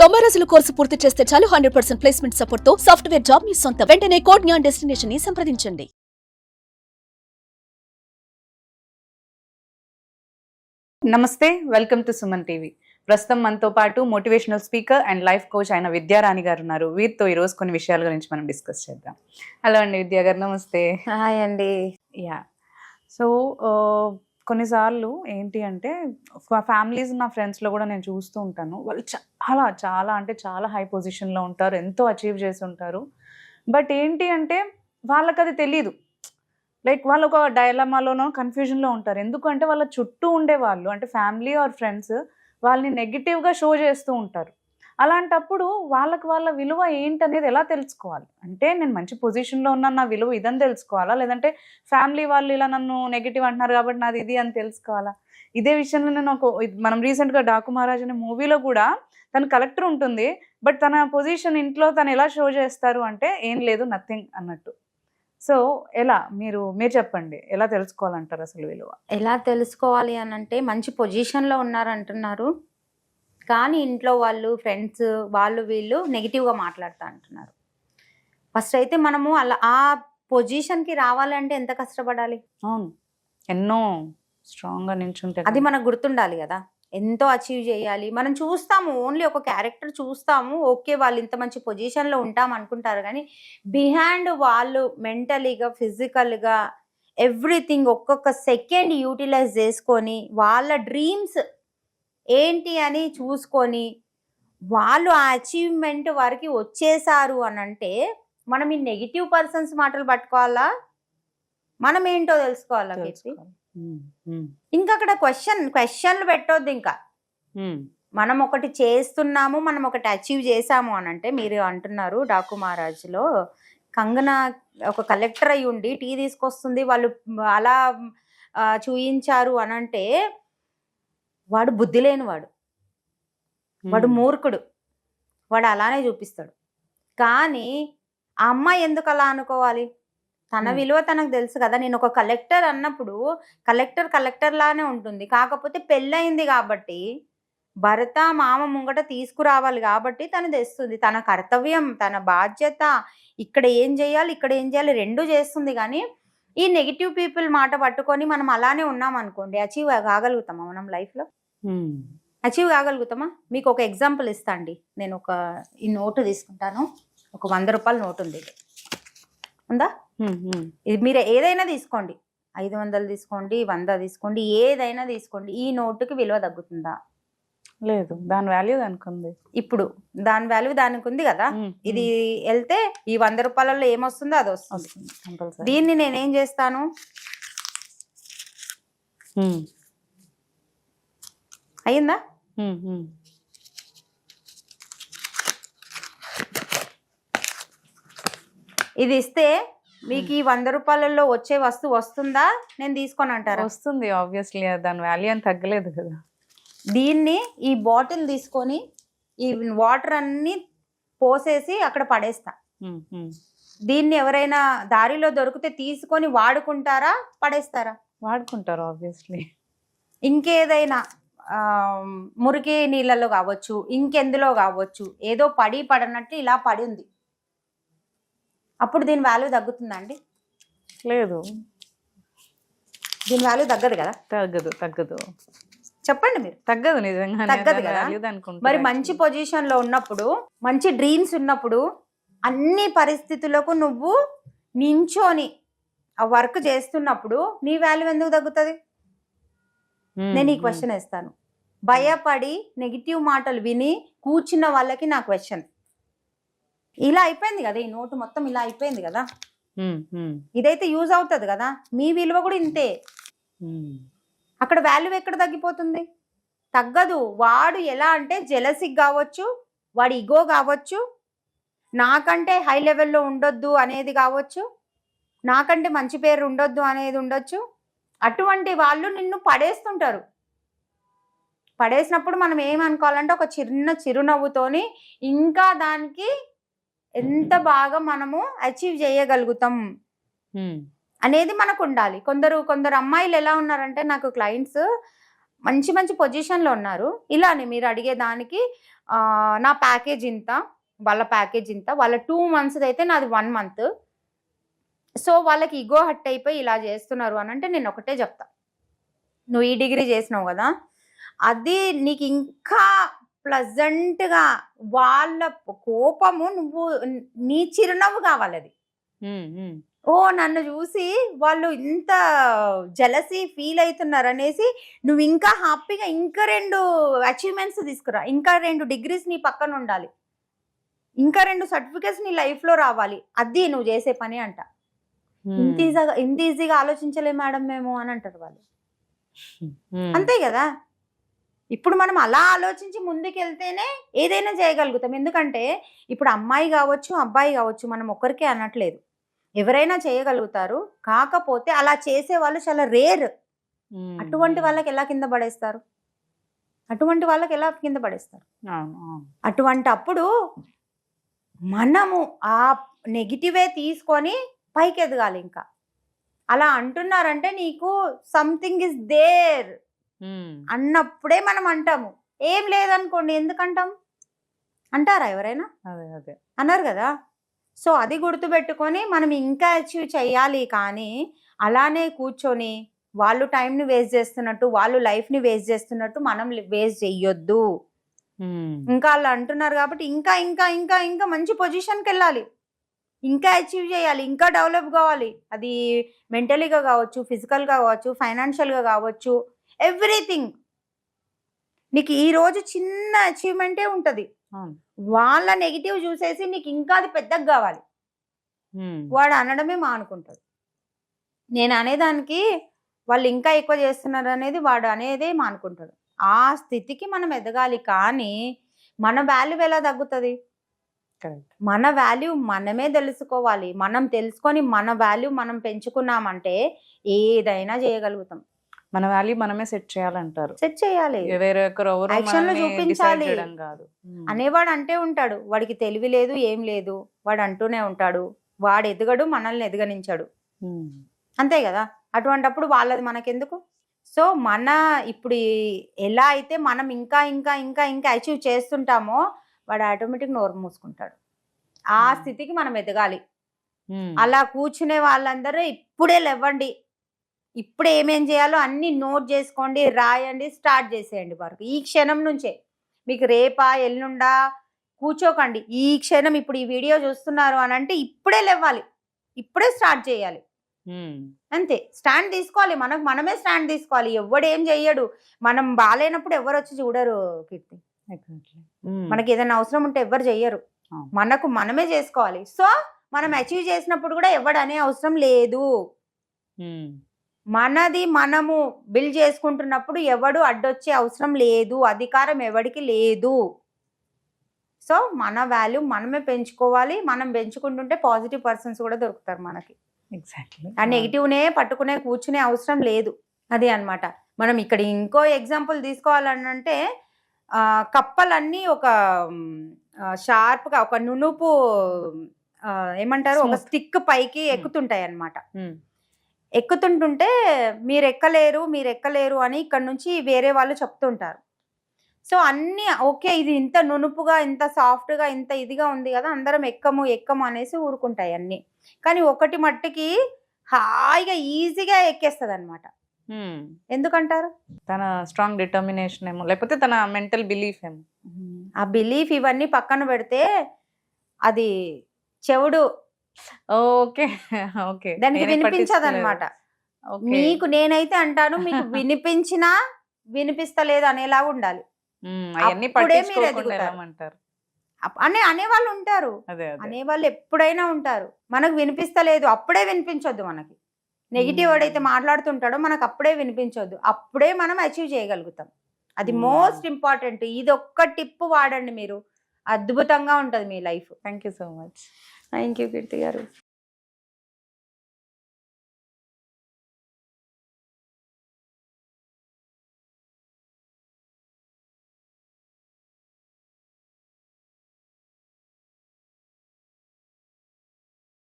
90 రోజుల కోర్సు పూర్తి చేస్తే చాలు 100% ప్లేస్మెంట్ సపోర్ట్ తో సాఫ్ట్వేర్ జాబ్ మీ సొంతం. వెంటనే కోడ్ జ్ఞాన్ డెస్టినేషన్ ని సంప్రదించండి. నమస్తే, వెల్కమ్ టు సుమన్ టీవీ. ప్రస్తుతం మనతో పాటు motivational speaker and life coach అయిన విద్యారాణి గారు ఉన్నారు. వీరితో ఈరోజు కొన్ని విషయాల గురించి మనం డిస్కస్ చేద్దాం. హలో అండి విద్యా గారు, నమస్తే. హాయ్ అండి. యా, సో కొన్నిసార్లు ఏంటి అంటే ఫ్యామిలీస్, నా ఫ్రెండ్స్లో కూడా నేను చూస్తూ ఉంటాను, వాళ్ళు చాలా చాలా అంటే చాలా హై పొజిషన్లో ఉంటారు, ఎంతో అచీవ్ చేసి ఉంటారు. బట్ ఏంటి అంటే వాళ్ళకి అది తెలీదు. లైక్ వాళ్ళు ఒక డైలమాలోనో కన్ఫ్యూజన్లో ఉంటారు. ఎందుకంటే వాళ్ళ చుట్టూ ఉండే వాళ్ళు అంటే ఫ్యామిలీ ఆర్ ఫ్రెండ్స్ వాళ్ళని నెగిటివ్గా షో చేస్తూ ఉంటారు. అలాంటప్పుడు వాళ్ళ విలువ ఏంటనేది ఎలా తెలుసుకోవాలి? అంటే నేను మంచి పొజిషన్లో ఉన్నాను, నా విలువ ఇదని తెలుసుకోవాలా, లేదంటే ఫ్యామిలీ వాళ్ళు ఇలా నన్ను నెగిటివ్ అంటున్నారు కాబట్టి నాది ఇది అని తెలుసుకోవాలా? ఇదే విషయంలో నేను మనం రీసెంట్గా డాకు మహారాజ్ అనే మూవీలో కూడా తను కలెక్టర్ ఉంటుంది, బట్ తన పొజిషన్ ఇంట్లో తను ఎలా షో చేస్తారు అంటే ఏం లేదు, నథింగ్ అన్నట్టు. సో ఎలా మీరు చెప్పండి, ఎలా తెలుసుకోవాలంటారు అసలు విలువ? ఎలా తెలుసుకోవాలి అని అంటే, మంచి పొజిషన్లో ఉన్నారంటున్నారు కానీ ఇంట్లో వాళ్ళు, ఫ్రెండ్స్, వాళ్ళు వీళ్ళు నెగిటివ్గా మాట్లాడుతూ అంటున్నారు. ఫస్ట్ అయితే మనము అలా ఆ పొజిషన్కి రావాలంటే ఎంత కష్టపడాలి? అవును, ఎన్నో స్ట్రాంగ్గా నిల్చుంటే అది మనకు గుర్తుండాలి కదా. ఎంతో అచీవ్ చేయాలి. మనం చూస్తాము, ఓన్లీ ఒక క్యారెక్టర్ చూస్తాము, ఓకే వాళ్ళు ఇంత మంచి పొజిషన్లో ఉంటాం అనుకుంటారు, కానీ బిహైండ్ వాళ్ళు మెంటలీగా, ఫిజికల్గా ఎవ్రీథింగ్ ఒక్కొక్క సెకండ్ యూటిలైజ్ చేసుకొని వాళ్ళ డ్రీమ్స్ ఏంటి అని చూసుకొని వాళ్ళు ఆ అచీవ్మెంట్ వారికి వచ్చేసారు అని అంటే మనం ఈ నెగిటివ్ పర్సన్స్ మాటలు పట్టుకోవాలా, మనం ఏంటో తెలుసుకోవాలా? ఇంకా అక్కడ క్వశ్చన్లు పెట్టొద్దు. ఇంకా మనం ఒకటి చేస్తున్నాము, మనం ఒకటి అచీవ్ చేసాము అని అంటే, మీరు అంటున్నారు డాకు మహారాజ్లో కంగనా ఒక కలెక్టర్ అయి ఉండి టీ తీసుకొస్తుంది, వాళ్ళు అలా చూయించారు అని అంటే వాడు బుద్ధి లేనివాడు, వాడు మూర్ఖుడు, వాడు అలానే చూపిస్తాడు. కానీ ఆ అమ్మాయి ఎందుకు అలా అనుకోవాలి? తన విలువ తనకు తెలుసు కదా. నేను ఒక కలెక్టర్ అన్నప్పుడు కలెక్టర్ లానే ఉంటుంది, కాకపోతే పెళ్ళయింది కాబట్టి భర్త మామ ముంగట తీసుకురావాలి కాబట్టి తను తెస్తుంది. తన కర్తవ్యం, తన బాధ్యత, ఇక్కడ ఏం చేయాలి, ఇక్కడ ఏం చేయాలి, రెండు చేస్తుంది. కానీ ఈ నెగిటివ్ పీపుల్ మాట పట్టుకొని మనం అలానే ఉన్నాం అనుకోండి, అచీవ్ కాగలుగుతామా? మనం లైఫ్లో అచీవ్ కాగలుగుతామా? మీకు ఒక ఎగ్జాంపుల్ ఇస్తా అండి. నేను ఈ నోటు తీసుకుంటాను, ఒక 100 రూపాయల నోటు ఉంది, ఇది ఉందా? ఇది మీరు ఏదైనా తీసుకోండి, 500 తీసుకోండి, 100 తీసుకోండి, ఏదైనా తీసుకోండి, ఈ నోటుకి విలువ తగ్గుతుందా? లేదు, దాని వాల్యూ దానికి ఉంది. ఇప్పుడు దాని వాల్యూ దానికి ఉంది కదా. ఇది వెళ్తే ఈ 100 రూపాయలలో ఏమొస్తుందో అది వస్తుంది. దీన్ని నేనేం చేస్తాను, అయిందా? ఇది ఇస్తే మీకు ఈ 100 రూపాయలలో వచ్చే వస్తువు వస్తుందా? నేను తీసుకొని అంటారా? వస్తుంది, ఆబ్వియస్లీ. దాని వాల్యూ అని తగ్గలేదు కదా. దీన్ని ఈ బాటిల్ తీసుకొని ఈ వాటర్ అన్ని పోసేసి అక్కడ పడేస్తా. దీన్ని ఎవరైనా దారిలో దొరికితే తీసుకొని వాడుకుంటారా, పడేస్తారా? వాడుకుంటారు ఆబ్వియస్లీ. ఇంకేదైనా మురికి నీళ్ళలో కావచ్చు, ఇంకెందులో కావచ్చు, ఏదో పడనట్టు ఇలా పడి ఉంది, అప్పుడు దీని వాల్యూ తగ్గుతుందండి? లేదు, దీని వాల్యూ తగ్గదు కదా. తగ్గదు. చెప్పండి మీరు. తగ్గదు, నిజంగా తగ్గదు కదా. మరి మంచి పొజిషన్ లో ఉన్నప్పుడు, మంచి డ్రీమ్స్ ఉన్నప్పుడు, అన్ని పరిస్థితులకు నువ్వు నించోని ఆ వర్క్ చేస్తున్నప్పుడు నీ వాల్యూ ఎందుకు తగ్గుతుంది? నేను ఈ క్వశ్చన్ వేస్తాను. భయపడి నెగిటివ్ మాటలు విని కూర్చున్న వాళ్ళకి నా క్వశ్చన్. ఇలా అయిపోయింది కదా, ఈ నోటు మొత్తం ఇలా అయిపోయింది కదా, ఇదైతే యూజ్ అవుతుంది కదా. మీ విలువ కూడా ఇంతే. అక్కడ వాల్యూ ఎక్కడ తగ్గిపోతుంది? తగ్గదు. వాడు ఎలా అంటే జెలసీ కావచ్చు, వాడి ఇగో కావచ్చు, నాకంటే హై లెవెల్లో ఉండొద్దు అనేది కావచ్చు, నాకంటే మంచి పేరు ఉండొద్దు అనేది ఉండొచ్చు. అటువంటి వాళ్ళు నిన్ను పడేస్తుంటారు. పడేసినప్పుడు మనం ఏమనుకోవాలంటే, ఒక చిరునవ్వుతోని ఇంకా దానికి ఎంత బాగా మనము అచీవ్ చేయగలుగుతాం అనేది మనకు ఉండాలి. కొందరు అమ్మాయిలు ఎలా ఉన్నారంటే, నాకు క్లయింట్స్ మంచి పొజిషన్లో ఉన్నారు, ఇలానే మీరు అడిగే దానికి నా ప్యాకేజ్ ఇంత, వాళ్ళ ప్యాకేజ్ ఇంత, వాళ్ళ 2 months అయితే నాది 1 month. సో వాళ్ళకి ఈగో హట్ అయిపోయి ఇలా చేస్తున్నారు అని అంటే నేను ఒకటే చెప్తా, నువ్వు ఈ డిగ్రీ చేసినావు కదా, అది నీకు ఇంకా ప్లజెంట్గా వాళ్ళ కోపము నువ్వు నీ చిరునవ్వు కావాలి అది. ఓ నన్ను చూసి వాళ్ళు ఇంత జలసీ ఫీల్ అవుతున్నారు అనేసి నువ్వు ఇంకా హ్యాపీగా ఇంకా 2 అచీవ్మెంట్స్ తీసుకురా, ఇంకా 2 degrees నీ పక్కన ఉండాలి, ఇంకా 2 certificates నీ లైఫ్లో రావాలి, అది నువ్వు చేసే పని అంట. ఇంత ఈజీగా ఆలోచించలే మేడం మేము అని అంటారు వాళ్ళు. అంతే కదా, ఇప్పుడు మనం అలా ఆలోచించి ముందుకెళ్తేనే ఏదైనా చేయగలుగుతాం. ఎందుకంటే ఇప్పుడు అమ్మాయి కావచ్చు అబ్బాయి కావచ్చు, మనం ఒక్కరికే అనట్లేదు, ఎవరైనా చేయగలుగుతారు. కాకపోతే అలా చేసే వాళ్ళు చాలా రేర్. అటువంటి వాళ్ళకి ఎలా కింద పడేస్తారు, అటువంటి అప్పుడు మనము ఆ నెగిటివే తీసుకొని పైకి ఎదగాలి. ఇంకా అలా అంటున్నారంటే నీకు సంథింగ్ ఇస్ దేర్ అన్నప్పుడే మనం అంటాము. ఏం లేదనుకోండి ఎందుకంటాం, అంటారా ఎవరైనా? అదే అన్నారు కదా. సో అది గుర్తుపెట్టుకొని మనం ఇంకా అచీవ్ చేయాలి. కానీ అలానే కూర్చొని వాళ్ళు టైంని వేస్ట్ చేస్తున్నట్టు, వాళ్ళు లైఫ్ని వేస్ట్ చేస్తున్నట్టు మనం వేస్ట్ చెయ్యొద్దు. ఇంకా వాళ్ళు అంటున్నారు కాబట్టి ఇంకా ఇంకా ఇంకా ఇంకా మంచి పొజిషన్కి వెళ్ళాలి, ఇంకా అచీవ్ చేయాలి, ఇంకా డెవలప్ కావాలి. అది మెంటలీగా కావచ్చు, ఫిజికల్గా కావచ్చు, ఫైనాన్షియల్గా కావచ్చు, ఎవ్రీథింగ్. నీకు ఈరోజు చిన్న అచీవ్మెంటే ఉంటుంది, వాళ్ళ నెగిటివ్ చూసేసి నీకు ఇంకా అది పెద్దగా కావాలి, వాడు అనడమే మానుకుంటాడు. నేను అనేదానికి వాళ్ళు ఇంకా ఎక్కువ చేస్తున్నారు అనేది వాడు అనేదే మానుకుంటాడు. ఆ స్థితికి మనం ఎదగాలి. కానీ మన వాల్యూ ఎలా తగ్గుతుంది? మన వాల్యూ మనమే తెలుసుకోవాలి. మనం తెలుసుకొని మన వాల్యూ మనం పెంచుకున్నామంటే ఏదైనా చేయగలుగుతాం. మన వాల్యూ మనమే సెట్ చేయాలంటారు. సెట్ చేయాలి, యాక్షన్ లో చూపించాలి. అనేవాడు అంటే ఉంటాడు, వాడికి తెలివి లేదు ఏం లేదు, వాడు అంటూనే ఉంటాడు, వాడు ఎదగడు, మనల్ని ఎదగనించాడు. అంతే కదా. అటువంటప్పుడు వాళ్ళది మనకెందుకు? సో మన ఇప్పుడు ఎలా అయితే మనం ఇంకా ఇంకా ఇంకా ఇంకా అచీవ్ చేస్తుంటామో వాడు ఆటోమేటిక్ నోరు మూసుకుంటాడు. ఆ స్థితికి మనం ఎదగాలి. అలా కూర్చునే వాళ్ళందరూ ఇప్పుడే లేవండి, ఇప్పుడు ఏమేం చేయాలో అన్ని నోట్ చేసుకోండి, రాయండి, స్టార్ట్ చేసేయండి. వరకు ఈ క్షణం నుంచే, మీకు రేపా ఎల్లుండా కూర్చోకండి. ఈ క్షణం ఇప్పుడు ఈ వీడియో చూస్తున్నారు అని అంటే ఇప్పుడే లేవాలి, ఇప్పుడే స్టార్ట్ చేయాలి. అంతే, స్టాండ్ తీసుకోవాలి. మనమే స్టాండ్ తీసుకోవాలి. ఎవడేం చెయ్యడు. మనం బాగాలేనప్పుడు ఎవరు వచ్చి చూడరు కీర్తి. మనకి ఏదైనా అవసరం ఉంటే ఎవరు చెయ్యరు, మనకు మనమే చేసుకోవాలి. సో మనం అచీవ్ చేసినప్పుడు కూడా ఎవడు అనే అవసరం లేదు. మనది మనము బిల్డ్ చేసుకుంటున్నప్పుడు ఎవడు అడ్డొచ్చే అవసరం లేదు, అధికారం ఎవడికి లేదు. సో మన వాల్యూ మనమే పెంచుకోవాలి. మనం పెంచుకుంటుంటే పాజిటివ్ పర్సన్స్ కూడా దొరుకుతారు మనకి. ఎగ్జాక్ట్లీ. ఆ నెగిటివ్నే పట్టుకునే కూర్చునే అవసరం లేదు. అదే అన్నమాట. మనం ఇక్కడ ఇంకో ఎగ్జాంపుల్ తీసుకోవాలంటే కప్పలన్నీ ఒక షార్ప్గా ఒక నునుపు ఏమంటారు ఒక స్టిక్ పైకి ఎక్కుతుంటాయి అన్నమాట. ఎక్కుతుంటుంటే మీరు ఎక్కలేరు అని ఇక్కడ నుంచి వేరే వాళ్ళు చెప్తుంటారు. సో అన్నీ ఓకే, ఇది ఇంత నునుపుగా ఇంత సాఫ్ట్గా ఇంత ఇదిగా ఉంది కదా, అందరం ఎక్కము అనేసి ఊరుకుంటాయి అన్నీ. కానీ ఒకటి మట్టికి హాయిగా ఈజీగా ఎక్కేస్తుంది అనమాట. ఎందుకంటారు? తన స్ట్రాంగ్ డిటర్మినేషన్ ఏమో, లేకపోతే తన మెంటల్ బిలీఫ్ ఏమో. ఆ బిలీఫ్ ఇవన్నీ పక్కన పెడితే అది చెవుడు. ఓకే ఓకే, దానికి వినిపించదు అనమాట. మీకు నేనైతే అంటాను, మీకు వినిపించినా వినిపిస్తలేదు అనేలా ఉండాలి. అనేవాళ్ళు ఉంటారు, అనేవాళ్ళు ఎప్పుడైనా ఉంటారు. మనకు వినిపిస్తలేదు అప్పుడే వినిపించొద్దు. మనకి నెగిటివ్ వాడైతే మాట్లాడుతుంటాడో మనకు అప్పుడే వినిపించొద్దు, అప్పుడే మనం అచీవ్ చేయగలుగుతాం. అది మోస్ట్ ఇంపార్టెంట్. ఇది ఒక్క టిప్ వాడండి మీరు, అద్భుతంగా ఉంటుంది మీ life. Thank you so much. Thank you Keerthi గారు.